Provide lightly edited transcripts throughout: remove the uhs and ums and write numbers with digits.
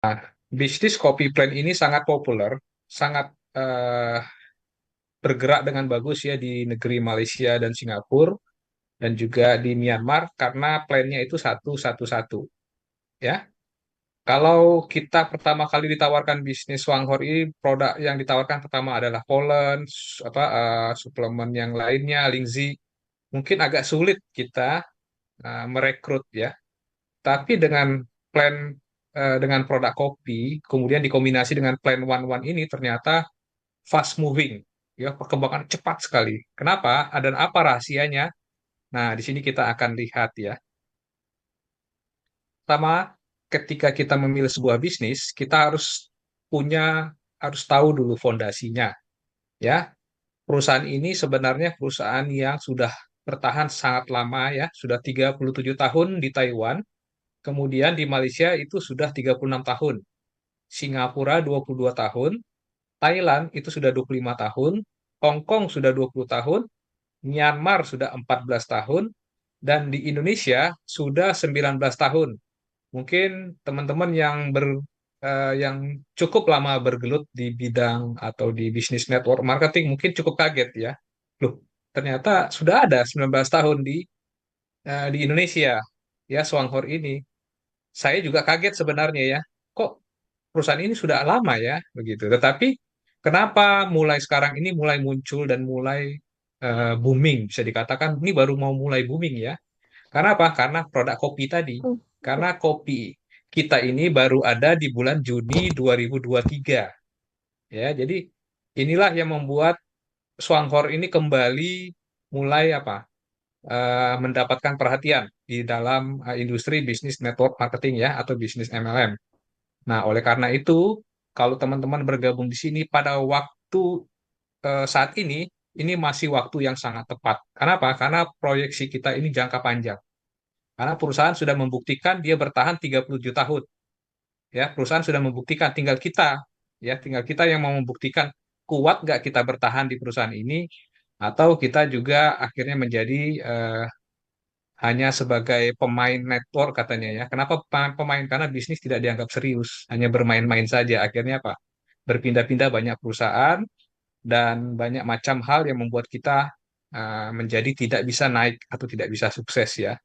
Nah, bisnis kopi plant ini sangat populer, sangat eh, bergerak dengan bagus ya di negeri Malaysia dan Singapura dan juga di Myanmar karena plantnya itu satu-satu-satu ya. Kalau kita pertama kali ditawarkan bisnis Wanghor ini, produk yang ditawarkan pertama adalah pollen, suplemen yang lainnya, Lingzi, mungkin agak sulit kita merekrut ya. Tapi dengan produk kopi, kemudian dikombinasi dengan plan one one ini ternyata fast moving, ya perkembangan cepat sekali. Kenapa? Dan apa rahasianya? Nah, di sini kita akan lihat ya. Pertama, ketika kita memilih sebuah bisnis, kita harus tahu dulu fondasinya, ya. Perusahaan ini sebenarnya perusahaan yang sudah bertahan sangat lama ya, sudah 37 tahun di Taiwan, kemudian di Malaysia itu sudah 36 tahun, Singapura 22 tahun, Thailand itu sudah 25 tahun, Hong Kong sudah 20 tahun, Myanmar sudah 14 tahun, dan di Indonesia sudah 19 tahun. Mungkin teman-teman yang cukup lama bergelut di bidang atau di bisnis network marketing mungkin cukup kaget ya. Loh, ternyata sudah ada 19 tahun di Indonesia ya Swanghor ini. Saya juga kaget sebenarnya ya. Kok perusahaan ini sudah lama ya begitu. Tetapi kenapa mulai sekarang ini mulai muncul dan mulai booming bisa dikatakan ini baru mau mulai booming ya. Karena apa? Karena produk kopi tadi. Karena kopi kita ini baru ada di bulan Juni 2023. Ya, jadi inilah yang membuat Swanghor ini kembali mulai mendapatkan perhatian di dalam industri bisnis network marketing ya atau bisnis MLM. Nah, oleh karena itu, kalau teman-teman bergabung di sini pada waktu saat ini masih waktu yang sangat tepat. Kenapa? Karena proyeksi kita ini jangka panjang. Karena perusahaan sudah membuktikan dia bertahan 37 tahun. Ya, perusahaan sudah membuktikan, tinggal kita yang mau membuktikan kuat nggak kita bertahan di perusahaan ini, atau kita juga akhirnya menjadi eh, hanya sebagai pemain network katanya ya. Kenapa pemain? Karena bisnis tidak dianggap serius, hanya bermain-main saja. Akhirnya apa? Berpindah-pindah banyak perusahaan dan banyak macam hal yang membuat kita menjadi tidak bisa naik atau tidak bisa sukses ya.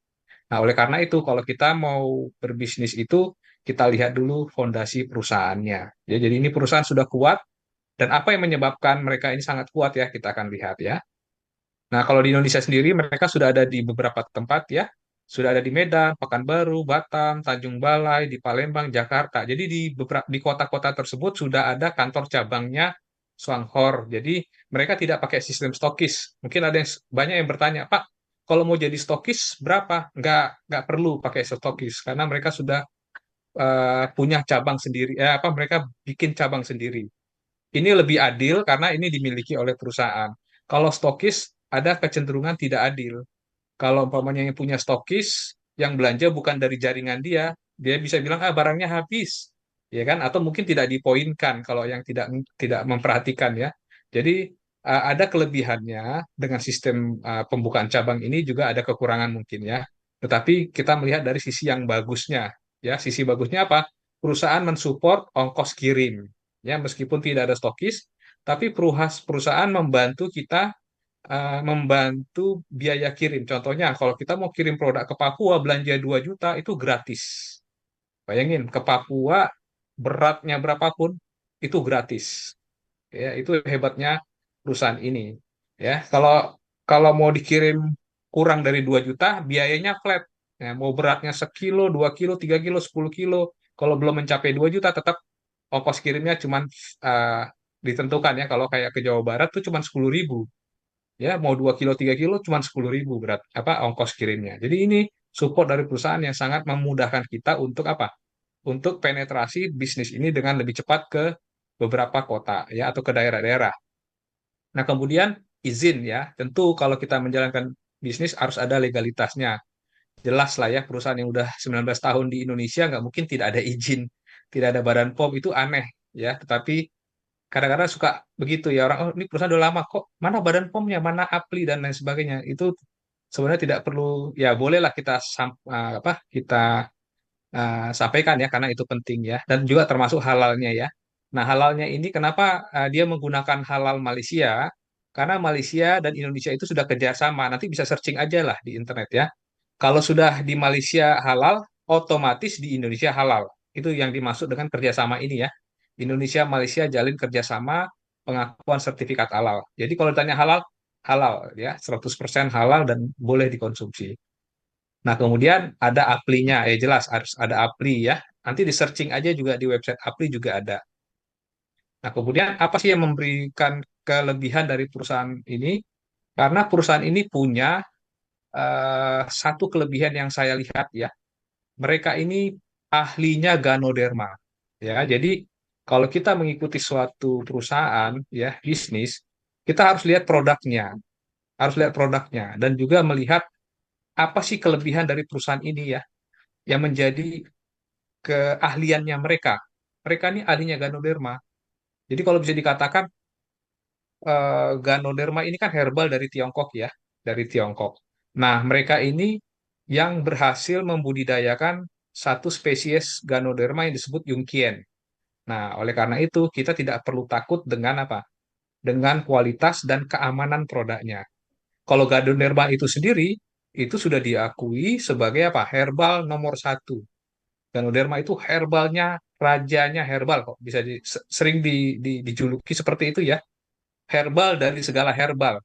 Nah, oleh karena itu, kalau kita mau berbisnis itu, kita lihat dulu fondasi perusahaannya. Ya, jadi ini perusahaan sudah kuat, dan apa yang menyebabkan mereka ini sangat kuat ya, kita akan lihat ya. Nah, kalau di Indonesia sendiri, mereka sudah ada di beberapa tempat ya. Sudah ada di Medan, Pekanbaru, Batam, Tanjung Balai, di Palembang, Jakarta. Jadi di kota-kota tersebut sudah ada kantor cabangnya Swanghor. Jadi mereka tidak pakai sistem stokis. Mungkin ada banyak yang bertanya, Pak, kalau mau jadi stokis berapa? Nggak perlu pakai stokis karena mereka sudah punya cabang sendiri. Mereka bikin cabang sendiri. Ini lebih adil karena ini dimiliki oleh perusahaan. Kalau stokis ada kecenderungan tidak adil. Kalau umpamanya yang punya stokis, yang belanja bukan dari jaringan dia, dia bisa bilang barangnya habis, ya kan? Atau mungkin tidak dipoinkan kalau yang tidak tidak memperhatikan ya. Jadi ada kelebihannya dengan sistem pembukaan cabang ini juga ada kekurangan mungkin ya. Tetapi kita melihat dari sisi yang bagusnya, ya. Sisi bagusnya apa? Perusahaan mensupport ongkos kirim, ya meskipun tidak ada stokis, tapi perusahaan membantu biaya kirim. Contohnya, kalau kita mau kirim produk ke Papua, belanja 2 juta, itu gratis. Bayangin, ke Papua, beratnya berapapun, itu gratis. Ya, itu hebatnya perusahaan ini. Ya, kalau mau dikirim kurang dari 2 juta, biayanya flat. Ya, mau beratnya sekilo, 2 kilo, 3 kilo, 10 kilo, kalau belum mencapai 2 juta, tetap ongkos kirimnya cuman uh, ditentukan ya. Kalau kayak ke Jawa Barat tuh cuman 10.000. Ya mau 2 kilo 3 kilo cuma 10.000 berat ongkos kirimnya. Jadi ini support dari perusahaan yang sangat memudahkan kita untuk untuk penetrasi bisnis ini dengan lebih cepat ke beberapa kota ya atau ke daerah-daerah. Nah, kemudian izin ya, tentu kalau kita menjalankan bisnis harus ada legalitasnya. Jelas lah ya, perusahaan yang udah 19 tahun di Indonesia nggak mungkin tidak ada izin, tidak ada badan POM, itu aneh ya. Tetapi kadang-kadang suka begitu ya orang, oh ini perusahaan udah lama kok, mana badan POM-nya, mana APLI dan lain sebagainya. Itu sebenarnya tidak perlu, ya bolehlah kita sampaikan ya karena itu penting ya dan juga termasuk halalnya ya. Nah, halalnya ini kenapa dia menggunakan halal Malaysia? Karena Malaysia dan Indonesia itu sudah kerjasama. Nanti bisa searching aja lah di internet ya. Kalau sudah di Malaysia halal, otomatis di Indonesia halal. Itu yang dimaksud dengan kerjasama ini ya. Indonesia Malaysia jalin kerjasama pengakuan sertifikat halal. Jadi kalau ditanya halal, halal ya, 100% halal dan boleh dikonsumsi. Nah, kemudian ada aplinya, jelas harus ada apli ya. Nanti di searching aja juga di website apli juga ada. Nah, kemudian apa sih yang memberikan kelebihan dari perusahaan ini? Karena perusahaan ini punya satu kelebihan yang saya lihat ya. Mereka ini ahlinya Ganoderma. Ya, jadi kalau kita mengikuti suatu perusahaan ya, bisnis, kita harus lihat produknya, harus lihat produknya dan juga melihat apa sih kelebihan dari perusahaan ini ya yang menjadi keahliannya mereka. Mereka ini ahlinya Ganoderma. Jadi kalau bisa dikatakan Ganoderma ini kan herbal dari Tiongkok ya, dari Tiongkok. Nah, mereka ini yang berhasil membudidayakan satu spesies Ganoderma yang disebut Yungkien. Nah, oleh karena itu kita tidak perlu takut dengan apa? Dengan kualitas dan keamanan produknya. Kalau Ganoderma itu sendiri itu sudah diakui sebagai apa? Herbal nomor satu. Ganoderma itu herbalnya, rajanya herbal kok bisa sering dijuluki seperti itu ya. Herbal dari segala herbal.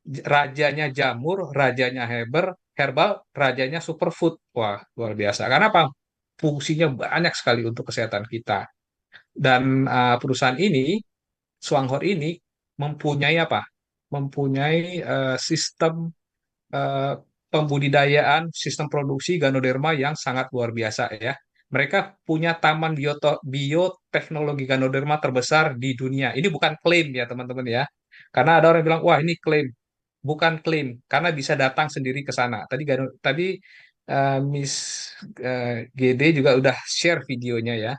Rajanya jamur, rajanya herbal, rajanya superfood. Wah, luar biasa. Karena apa? Fungsinya banyak sekali untuk kesehatan kita. Dan perusahaan ini, Swanghor ini, mempunyai apa? Mempunyai sistem eh, pembudidayaan, sistem produksi Ganoderma yang sangat luar biasa ya. Mereka punya taman bioteknologi Ganoderma terbesar di dunia. Ini bukan klaim ya teman-teman ya. Karena ada orang yang bilang, wah ini klaim. Bukan klaim, karena bisa datang sendiri ke sana. Tadi Miss GD juga udah share videonya ya.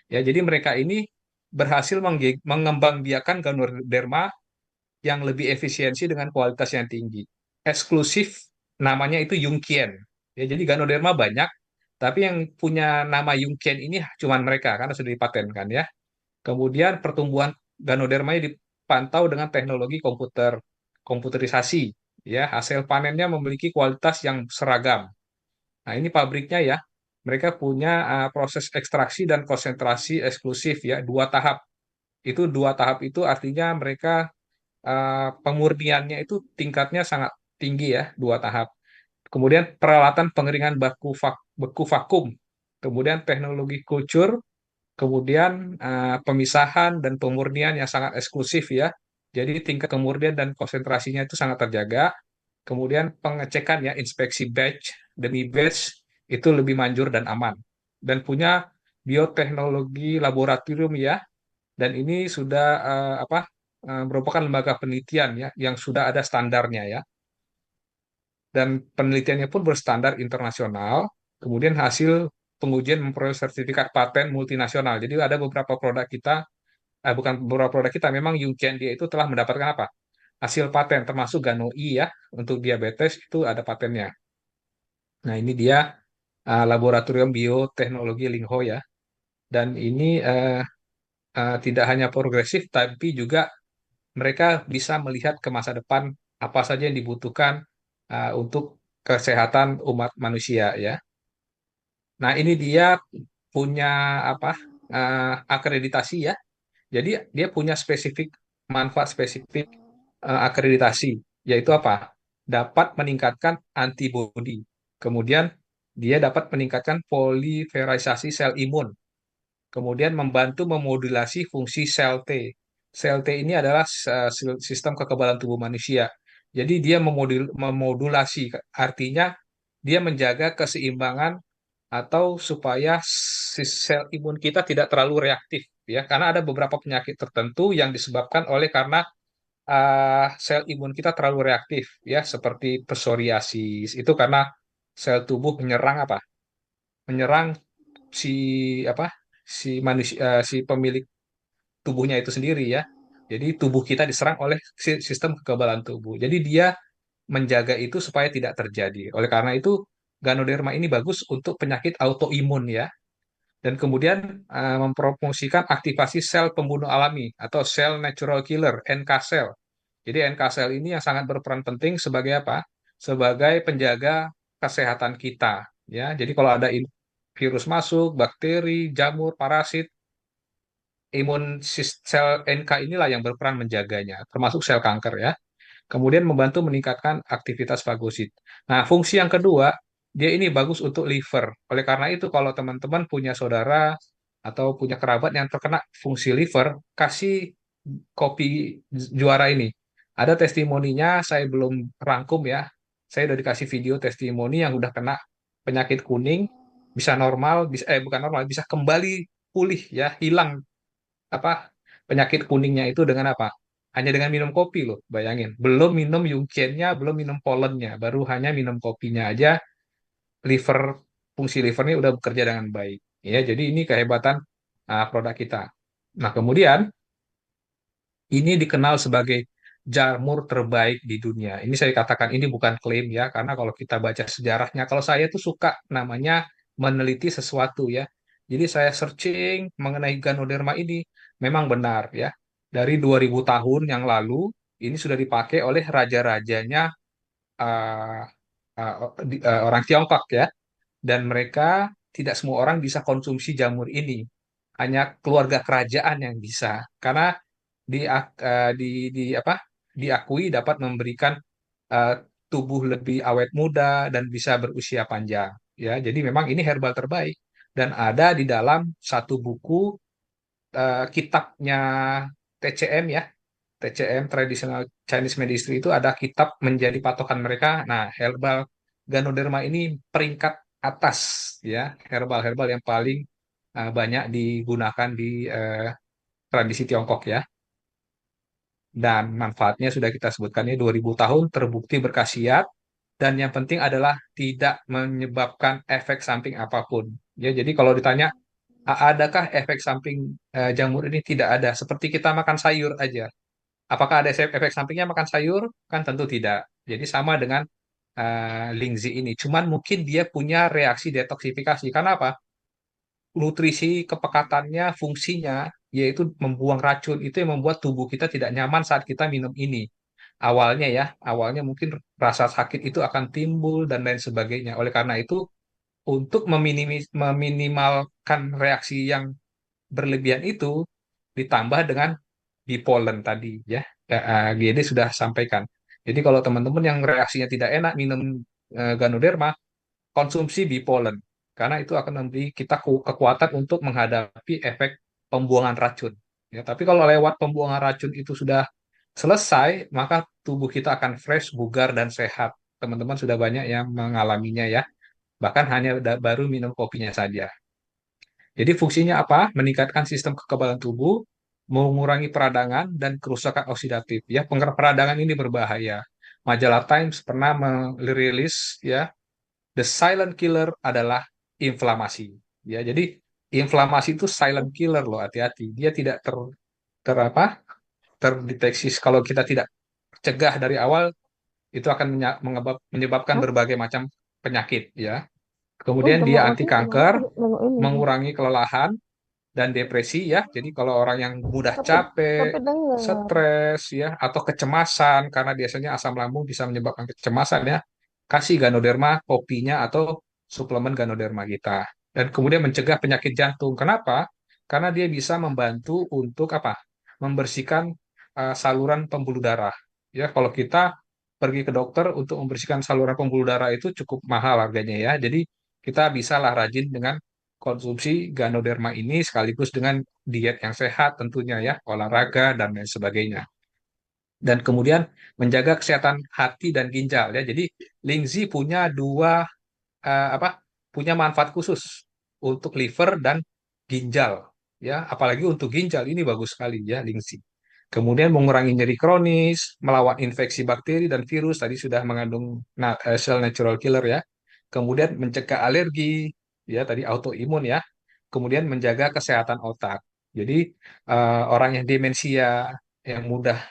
Ya, jadi mereka ini berhasil mengembangbiakan Ganoderma yang lebih efisiensi dengan kualitas yang tinggi. Eksklusif namanya itu Yungkien. Ya, jadi Ganoderma banyak, tapi yang punya nama Yungkien ini cuma mereka karena sudah dipatenkan ya. Kemudian pertumbuhan Ganoderma dipantau dengan teknologi komputerisasi. Ya, hasil panennya memiliki kualitas yang seragam. Nah, ini pabriknya ya. Mereka punya proses ekstraksi dan konsentrasi eksklusif ya, dua tahap. Itu dua tahap itu artinya mereka pemurniannya itu tingkatnya sangat tinggi ya, dua tahap. Kemudian peralatan pengeringan beku vakum, kemudian teknologi kultur, kemudian pemisahan dan pemurnian yang sangat eksklusif ya. Jadi tingkat kemurnian dan konsentrasinya itu sangat terjaga. Kemudian pengecekan ya, inspeksi batch demi batch itu lebih manjur dan aman. Dan punya bioteknologi laboratorium ya, dan ini sudah merupakan lembaga penelitian ya yang sudah ada standarnya ya dan penelitiannya pun berstandar internasional. Kemudian hasil pengujian memperoleh sertifikat paten multinasional. Jadi ada beberapa produk kita, bukan beberapa produk kita, memang Yungkian dia itu telah mendapatkan apa? Hasil paten, termasuk Ganoi ya, untuk diabetes itu ada patennya. Nah ini dia laboratorium bioteknologi Lingho ya. Dan ini tidak hanya progresif, tapi juga mereka bisa melihat ke masa depan apa saja yang dibutuhkan untuk kesehatan umat manusia ya. Nah, ini dia punya apa akreditasi ya. Jadi dia punya spesifik manfaat spesifik akreditasi yaitu apa? Dapat meningkatkan antibodi. Kemudian dia dapat meningkatkan poliferisasi sel imun. Kemudian membantu memodulasi fungsi sel T. Sel T ini adalah sistem kekebalan tubuh manusia. Jadi dia memodulasi, artinya dia menjaga keseimbangan atau supaya si sel imun kita tidak terlalu reaktif ya, karena ada beberapa penyakit tertentu yang disebabkan oleh karena sel imun kita terlalu reaktif ya, seperti psoriasis itu karena sel tubuh menyerang apa? Menyerang si apa si manusia si pemilik tubuhnya itu sendiri ya. Jadi tubuh kita diserang oleh sistem kekebalan tubuh. Jadi dia menjaga itu supaya tidak terjadi. Oleh karena itu Ganoderma ini bagus untuk penyakit autoimun ya. Dan kemudian mempromosikan aktivasi sel pembunuh alami atau sel natural killer, NK cell. Jadi NK cell ini yang sangat berperan penting sebagai apa? Sebagai penjaga kesehatan kita ya. Jadi kalau ada virus masuk, bakteri, jamur, parasit, sel NK inilah yang berperan menjaganya, termasuk sel kanker ya. Kemudian membantu meningkatkan aktivitas fagosit. Nah, fungsi yang kedua, dia ini bagus untuk liver. Oleh karena itu, kalau teman-teman punya saudara atau punya kerabat yang terkena fungsi liver, kasih kopi juara ini. Ada testimoninya, saya belum rangkum ya. Saya udah dikasih video testimoni yang udah kena penyakit kuning, bisa normal, bisa bukan normal, bisa kembali pulih ya, hilang apa penyakit kuningnya itu dengan apa? Hanya dengan minum kopi loh, bayangin. Belum minum yungkiennya, belum minum polennya, baru hanya minum kopinya aja, liver fungsi livernya udah bekerja dengan baik. Ya, jadi ini kehebatan produk kita. Nah, kemudian ini dikenal sebagai jamur terbaik di dunia. Ini saya katakan ini bukan klaim ya, karena kalau kita baca sejarahnya, kalau saya tuh suka namanya meneliti sesuatu ya. Jadi saya searching mengenai Ganoderma ini, memang benar ya. Dari 2000 tahun yang lalu, ini sudah dipakai oleh raja-rajanya uh, orang Tiongkok ya. Dan mereka tidak semua orang bisa konsumsi jamur ini. Hanya keluarga kerajaan yang bisa. Karena di, apa diakui dapat memberikan eh, tubuh lebih awet muda dan bisa berusia panjang ya jadi memang ini herbal terbaik dan ada di dalam satu buku kitabnya TCM ya TCM Traditional Chinese Medicine itu ada kitab menjadi patokan mereka nah herbal Ganoderma ini peringkat atas ya herbal-herbal yang paling banyak digunakan di tradisi Tiongkok ya dan manfaatnya sudah kita sebutkan ya 2000 tahun terbukti berkhasiat dan yang penting adalah tidak menyebabkan efek samping apapun. Ya, jadi kalau ditanya adakah efek samping jamur ini tidak ada seperti kita makan sayur aja. Apakah ada efek sampingnya makan sayur? Kan tentu tidak. Jadi sama dengan Lingzi ini. Cuman mungkin dia punya reaksi detoksifikasi. Karena apa? Nutrisi kepekatannya, fungsinya, yaitu membuang racun. Itu yang membuat tubuh kita tidak nyaman saat kita minum ini. Awalnya ya, awalnya mungkin rasa sakit itu akan timbul dan lain sebagainya. Oleh karena itu, untuk meminimalkan reaksi yang berlebihan itu, ditambah dengan bipolen tadi ya. GD sudah sampaikan. Jadi kalau teman-teman yang reaksinya tidak enak minum Ganoderma, konsumsi bipolen karena itu akan memberi kita kekuatan untuk menghadapi efek pembuangan racun. Ya, tapi kalau lewat pembuangan racun itu sudah selesai, maka tubuh kita akan fresh, bugar dan sehat. Teman-teman sudah banyak yang mengalaminya ya. Bahkan hanya baru minum kopinya saja. Jadi fungsinya apa? Meningkatkan sistem kekebalan tubuh, mengurangi peradangan dan kerusakan oksidatif. Ya, peradangan ini berbahaya. Majalah Times pernah merilis ya the silent killer adalah inflamasi. Ya, jadi inflamasi itu silent killer loh, hati-hati. Dia tidak ter apa? Terdeteksi kalau kita tidak cegah dari awal itu akan menyebabkan Hah? berbagai macam penyakit ya. Oh, Kemudian dia anti masih kanker, nengok ini sih. mengurangi kelelahan dan depresi ya. Jadi kalau orang yang mudah Tapi capek, dengar. stres ya atau kecemasan karena biasanya asam lambung bisa menyebabkan kecemasan ya, kasih Ganoderma kopinya atau suplemen Ganoderma kita. Dan kemudian mencegah penyakit jantung. Kenapa? Karena dia bisa membantu untuk apa? Membersihkan saluran pembuluh darah. Ya, kalau kita pergi ke dokter untuk membersihkan saluran pembuluh darah itu cukup mahal harganya ya. Jadi kita bisalah rajin dengan konsumsi Ganoderma ini sekaligus dengan diet yang sehat tentunya ya, olahraga dan lain sebagainya. Dan kemudian menjaga kesehatan hati dan ginjal ya. Jadi Lingzi punya apa? Punya manfaat khusus untuk liver dan ginjal ya, apalagi untuk ginjal ini bagus sekali ya Lingzi. Kemudian mengurangi nyeri kronis, melawan infeksi bakteri dan virus tadi sudah mengandung sel natural killer ya. Kemudian mencegah alergi ya tadi autoimun ya. Kemudian menjaga kesehatan otak. Jadi orang yang demensia yang mudah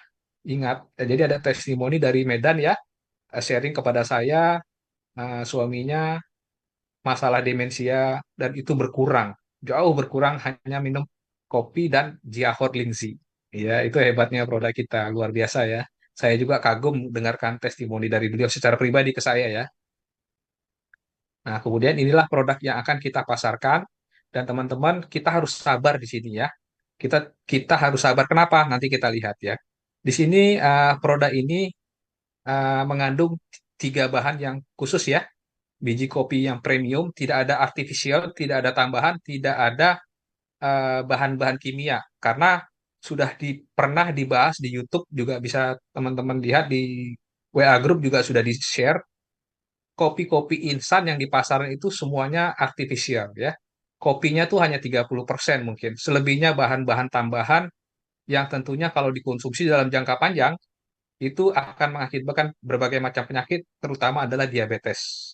ingat. Jadi ada testimoni dari Medan ya, sharing kepada saya suaminya. masalah demensia dan itu berkurang, jauh berkurang hanya minum kopi dan Jiahor Lindsay. Ya, itu hebatnya produk kita, luar biasa ya. Saya juga kagum dengarkan testimoni dari beliau secara pribadi ke saya ya. Nah, kemudian inilah produk yang akan kita pasarkan dan teman-teman kita harus sabar di sini ya. Kita kita harus sabar. Kenapa? Nanti kita lihat ya. Di sini produk ini mengandung tiga bahan yang khusus ya. Biji kopi yang premium, tidak ada artificial, tidak ada tambahan, tidak ada bahan-bahan kimia. Karena sudah pernah dibahas di YouTube juga bisa teman-teman lihat di WA Group juga sudah di-share kopi-kopi instan yang di pasaran itu semuanya artificial ya. Kopinya tuh hanya 30% mungkin. Selebihnya bahan-bahan tambahan yang tentunya kalau dikonsumsi dalam jangka panjang itu akan mengakibatkan berbagai macam penyakit, terutama adalah diabetes,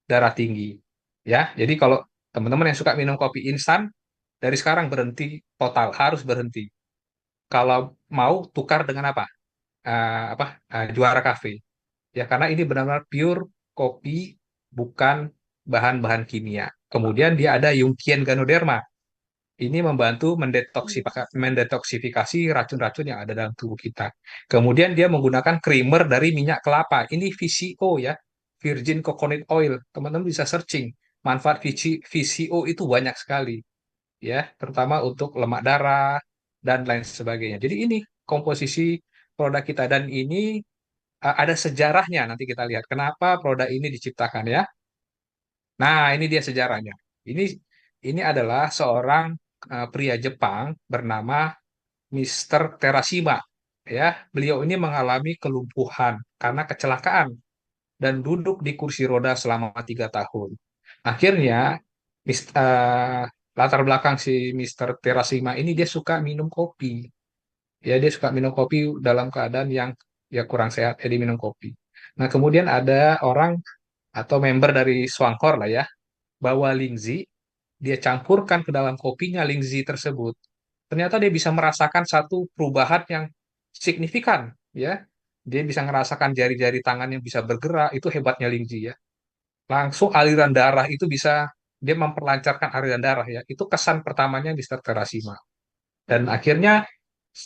darah tinggi. Ya, jadi kalau teman-teman yang suka minum kopi instan, dari sekarang berhenti total, harus berhenti. Kalau mau tukar dengan apa? Juara Cafe. Ya, karena ini benar-benar pure kopi, bukan bahan-bahan kimia. Kemudian dia ada Yungkian Ganoderma. Ini membantu mendetoksifikasi racun-racun yang ada dalam tubuh kita. Kemudian dia menggunakan creamer dari minyak kelapa. Ini VCO ya, Virgin Coconut Oil. Teman-teman bisa searching. Manfaat VCO itu banyak sekali ya, terutama untuk lemak darah dan lain sebagainya. Jadi ini komposisi produk kita dan ini ada sejarahnya. Nanti kita lihat kenapa produk ini diciptakan ya. Nah, ini dia sejarahnya. Ini ini adalah seorang pria Jepang bernama Mr. Terashima. Ya, beliau ini mengalami kelumpuhan karena kecelakaan dan duduk di kursi roda selama 3 tahun. Akhirnya, latar belakang si Mr. Terashima ini dia suka minum kopi. Ya, dia suka minum kopi dalam keadaan yang ya kurang sehat, jadi minum kopi. Nah, kemudian ada orang atau member dari Swankor lah ya, bawa Lingzi, dia campurkan ke dalam kopinya Lingzi tersebut. Ternyata dia bisa merasakan satu perubahan yang signifikan, ya. Dia bisa merasakan jari-jari tangan yang bisa bergerak, itu hebatnya Lingzi ya. Langsung aliran darah itu bisa, dia memperlancarkan aliran darah ya. Itu kesan pertamanya di Terasima. Dan akhirnya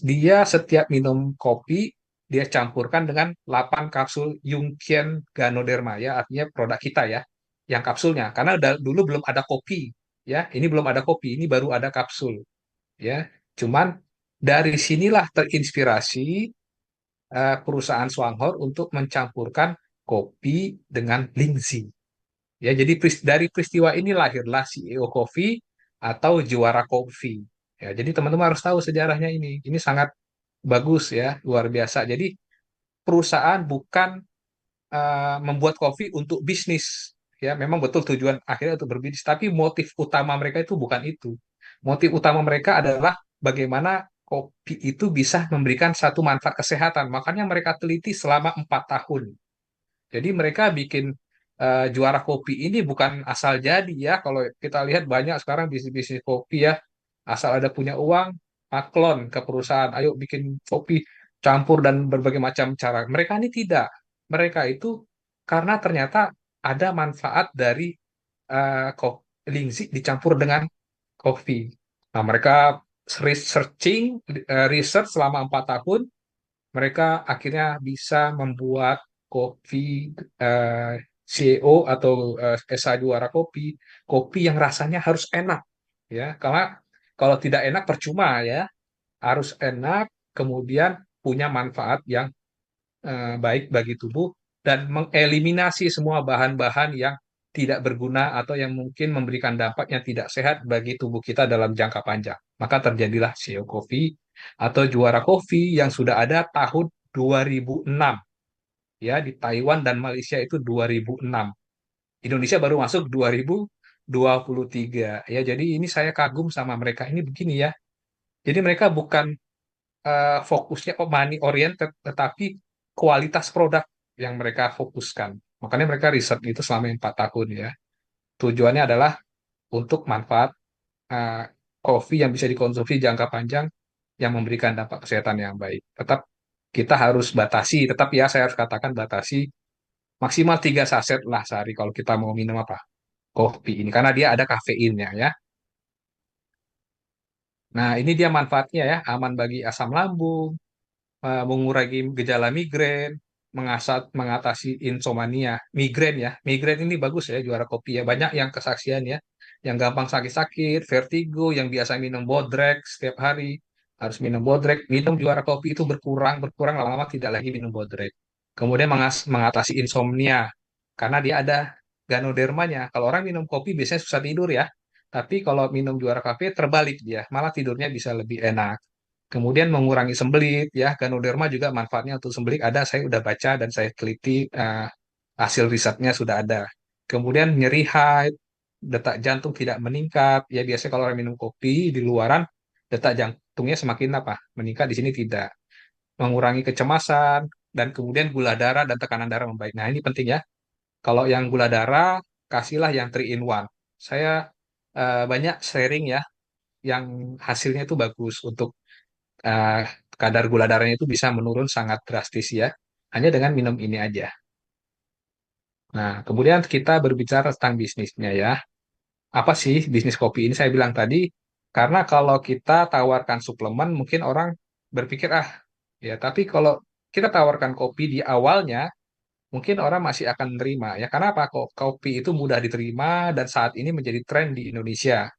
dia setiap minum kopi, dia campurkan dengan 8 kapsul Yungkian Ganoderma ya, artinya produk kita ya, yang kapsulnya. Karena dulu belum ada kopi ya, ini belum ada kopi, ini baru ada kapsul ya. Cuman dari sinilah terinspirasi perusahaan Swanghor untuk mencampurkan kopi dengan Lingzi. Ya, jadi dari peristiwa ini lahirlah CEO Coffee atau Juara Coffee. Ya, jadi teman-teman harus tahu sejarahnya ini. Ini sangat bagus ya, luar biasa. Jadi perusahaan bukan membuat kopi untuk bisnis. Ya, memang betul tujuan akhirnya untuk berbisnis, tapi motif utama mereka itu bukan itu. Motif utama mereka adalah bagaimana kopi itu bisa memberikan satu manfaat kesehatan. Makanya mereka teliti selama 4 tahun. Jadi mereka bikin juara kopi ini bukan asal jadi ya. Kalau kita lihat banyak sekarang bisnis-bisnis kopi ya, asal ada punya uang, maklon ke perusahaan, ayo bikin kopi campur dan berbagai macam cara. Mereka ini tidak. Mereka itu karena ternyata ada manfaat dari Lingzi dicampur dengan kopi. Nah, mereka research selama 4 tahun, mereka akhirnya bisa membuat kopi CEO atau SA juara kopi, kopi yang rasanya harus enak ya. Karena kalau tidak enak percuma ya, harus enak, kemudian punya manfaat yang baik bagi tubuh dan mengeliminasi semua bahan-bahan yang tidak berguna atau yang mungkin memberikan dampak yang tidak sehat bagi tubuh kita dalam jangka panjang. Maka terjadilah CEO Coffee atau juara kopi yang sudah ada tahun 2006 ya, di Taiwan dan Malaysia itu 2006. Indonesia baru masuk 2023 ya. Jadi ini saya kagum sama mereka ini begini ya. Jadi mereka bukan fokusnya money oriented, tetapi kualitas produk yang mereka fokuskan. Makanya mereka riset itu selama 4 tahun ya. Tujuannya adalah untuk manfaat uh, kopi yang bisa dikonsumsi jangka panjang yang memberikan dampak kesehatan yang baik. Tetap kita harus batasi, tetap ya saya harus katakan batasi maksimal 3 saset lah sehari kalau kita mau minum apa. kopi ini karena dia ada kafeinnya ya. Nah, ini dia manfaatnya ya, aman bagi asam lambung, mengurangi gejala migrain, mengatasi insomnia, migrain ya. Migrain ini bagus ya juara kopi ya. Banyak yang kesaksian ya, yang gampang sakit-sakit, vertigo, yang biasa minum bodrek setiap hari harus minum bodrek, minum juara kopi itu berkurang, berkurang lama-lama tidak lagi minum bodrek. Kemudian mengatasi insomnia karena dia ada ganodermanya. Kalau orang minum kopi biasanya susah tidur ya. Tapi kalau minum juara kopi terbalik dia, malah tidurnya bisa lebih enak. Kemudian mengurangi sembelit ya, Ganoderma juga manfaatnya untuk sembelit ada, saya udah baca dan saya teliti hasil risetnya sudah ada. Kemudian nyeri hide, detak jantung tidak meningkat. Ya biasanya kalau orang minum kopi di luaran detak jantungnya semakin apa? Meningkat, di sini tidak. Mengurangi kecemasan dan kemudian gula darah dan tekanan darah membaik. Nah, ini penting ya. Kalau yang gula darah kasihlah yang 3 in 1. Saya banyak sharing ya yang hasilnya itu bagus untuk eh, kadar gula darahnya itu bisa menurun sangat drastis ya, hanya dengan minum ini aja. Nah, kemudian kita berbicara tentang bisnisnya ya. Apa sih bisnis kopi ini? Saya bilang tadi, karena kalau kita tawarkan suplemen, mungkin orang berpikir, ah, ya, tapi kalau kita tawarkan kopi di awalnya, mungkin orang masih akan menerima. Ya, karena apa? Kok kopi itu mudah diterima dan saat ini menjadi tren di Indonesia.